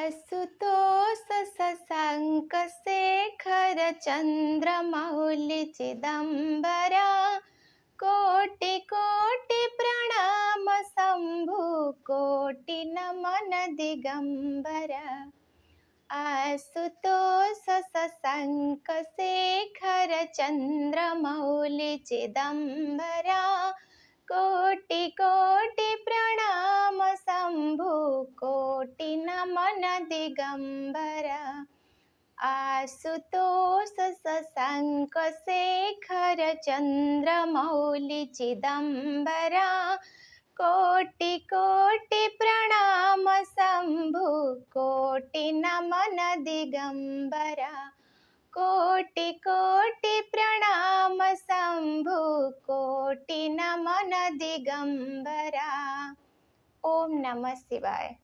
आशुतोष शशांक शेखर चंद्रमौलि चिदंबरा कोटि कोटि प्रणाम शंभु कोटि नमन दिगंबरा। आशुतोष शशांक शेखर चंद्रमौलि चिदंबरा कोटि कोटि प्रणाम शंभु कोटि नमन दिगंबरा। आशुतोष शशांक शेखर चंद्रमौलि चिदंबरा कोटि कोटि प्रणाम शंभु कोटि नमन दिगंबरा। कोटि कोटि प्रणाम शंभु कोटि नमन दिगंबरा। ओम नमः शिवाय।